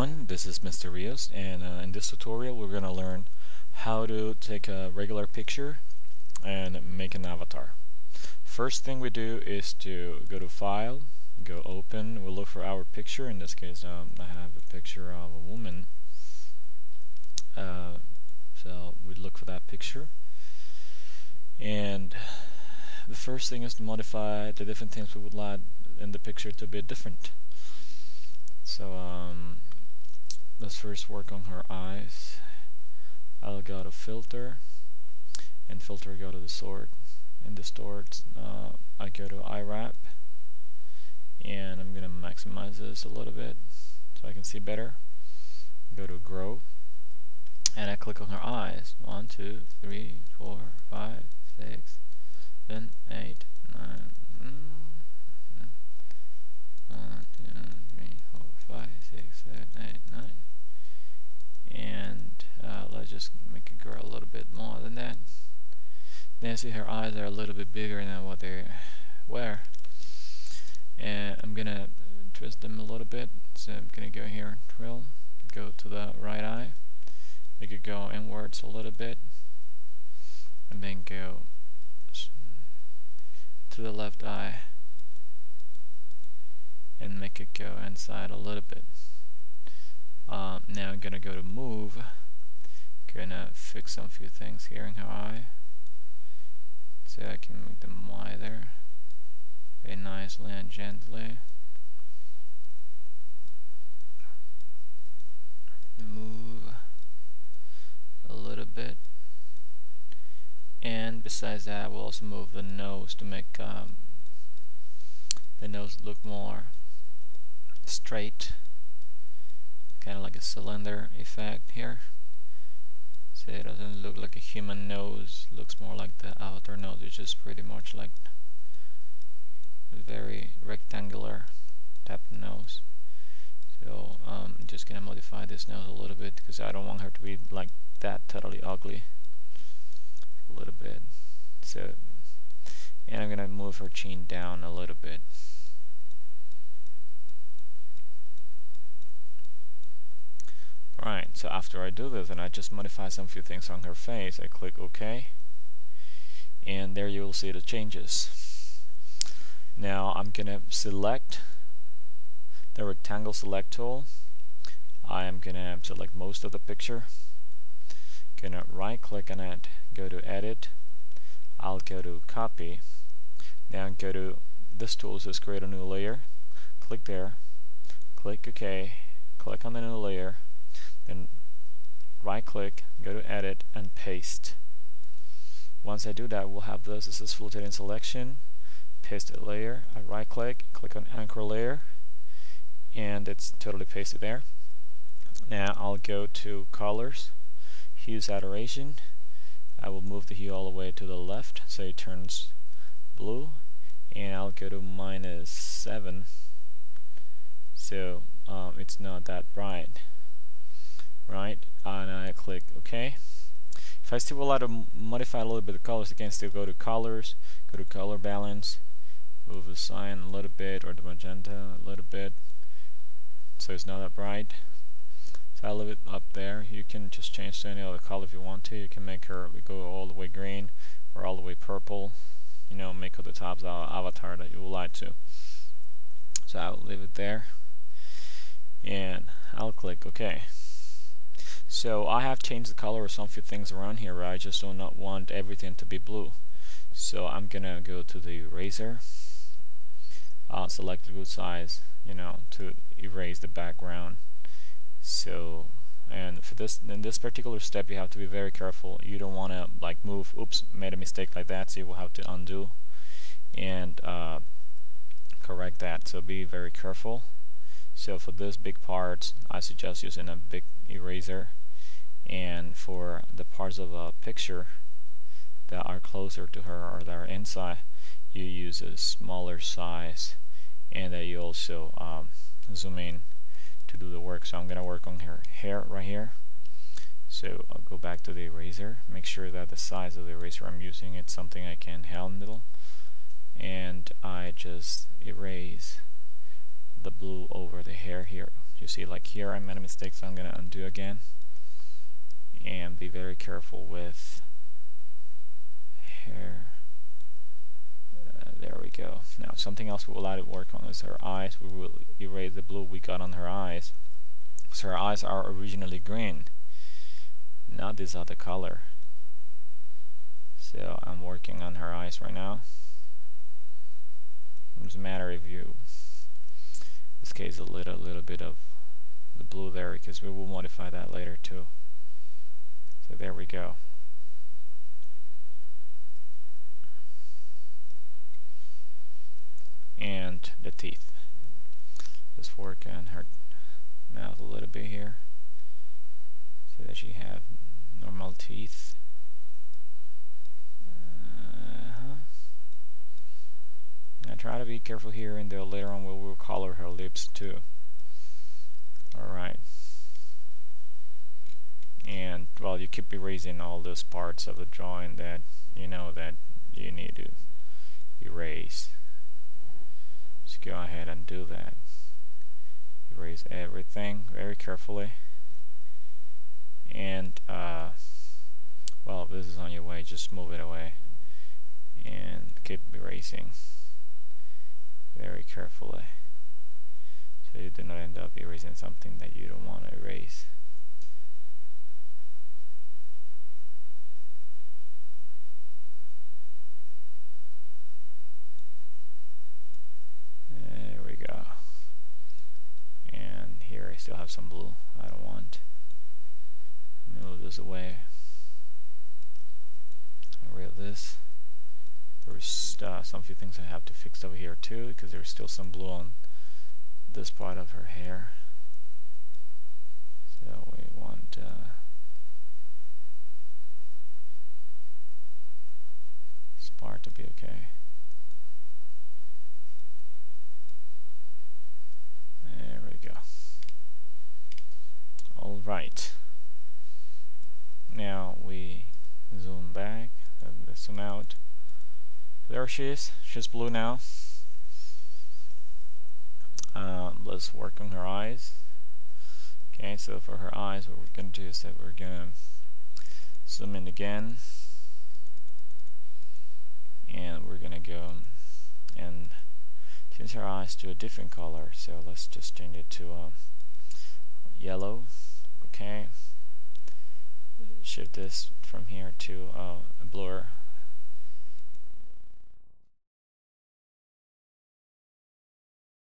everyone, this is Mr. Rios, and in this tutorial we're going to learn how to take a regular picture and make an avatar. First thing we do is to go to File, go Open, we'll look for our picture. In this case I have a picture of a woman, so we look for that picture, and the first thing is to modify the different things we would like in the picture to be different. So let's first work on her eyes. I'll go to Filter, and Filter go to Distort. In Distort I go to Eye Wrap, and I'm gonna maximize this a little bit so I can see better. Go to Grow, and I click on her eyes. 1, 2, 3, 4, 5, 6, 7, 8, 9. 1, 2, 3, 4, 5, 6, 7, 8, 9. And let's just make it grow a little bit more than that. Then see her eyes are a little bit bigger than what they were. And I'm gonna twist them a little bit. So I'm gonna go here, Drill, go to the right eye, make it go inwards a little bit, and then go to the left eye and make it go inside a little bit. Now I'm gonna go to Move, gonna fix some few things here in her eye so I can make them wider very nicely and gently. Move a little bit, and besides that we'll also move the nose to make the nose look more straight, kind of like a cylinder effect here, so it doesn't look like a human nose, looks more like the outer nose, which is pretty much like a very rectangular type of nose. So I'm just gonna modify this nose a little bit because I don't want her to be like that totally ugly, a little bit. So, and I'm gonna move her chin down a little bit. Right, so after I do this and I just modify some few things on her face, I click OK, and there you will see the changes. Now I'm gonna select the rectangle select tool. I am gonna select most of the picture, gonna right click on it, go to Edit, I'll go to Copy, now go to this tool, says Create a New Layer, click there, click OK, click on the new layer, then right click, go to Edit, and Paste. Once I do that, we'll have this. This is Floating Selection, Paste a layer. I right click, click on Anchor Layer, and it's totally pasted there. Now I'll go to Colors, Hue Saturation. I will move the hue all the way to the left so it turns blue, and I'll go to -7 so it's not that bright. Right, and I click OK. If I still would like to modify a little bit of colors, again, still go to Colors, go to Color Balance, move the cyan a little bit, or the magenta a little bit, so it's not that bright. So I'll leave it up there. You can just change to any other color if you want to. You can make her go all the way green or all the way purple. You know, make her the top avatar that you would like to. So I'll leave it there, and I'll click OK. So I have changed the color of some few things around here, right? I just do not want everything to be blue. So I'm gonna go to the eraser, select the boot size, you know, to erase the background. So, and for this, in this particular step, you have to be very careful. You don't want to like move, oops, made a mistake like that, so you will have to undo and correct that. So be very careful. So for this big part, I suggest using a big eraser, and for the parts of a picture that are closer to her or that are inside, you use a smaller size, and that you also zoom in to do the work. So I'm gonna work on her hair right here. So I'll go back to the eraser, make sure that the size of the eraser I'm using it's something I can handle, and I just erase the blue over the hair here You see, like here I made a mistake, so I'm gonna undo again. And be very careful with hair. There we go. Now something else we will like to work on is her eyes. We will erase the blue we got on her eyes. So her eyes are originally green, not this other color. So I'm working on her eyes right now. It doesn't matter if you, in this case, a little bit of the blue there, because we will modify that later too. So there we go. And the teeth. Let's work on her mouth a little bit here, so that she have normal teeth. Now try to be careful here, and later on we will color her lips too. Alright. And well, you keep erasing all those parts of the drawing that you know that you need to erase. Just go ahead and do that. Erase everything very carefully. And well, if this is on your way, just move it away and keep erasing very carefully, so you do not end up erasing something that you don't want to erase. There we go. And here I still have some blue I don't want. Move this away. Rid of this. There's some few things I have to fix over here too, because there's still some blue on this part of her hair. So we want this part to be okay. There we go. Alright. Now we zoom back, let's zoom out. There she is. She's blue now. Let's work on her eyes. Okay, so for her eyes, what we're going to do is that we're going to zoom in again, and we're going to go and change her eyes to a different color. So let's just change it to yellow. Okay. Shift this from here to a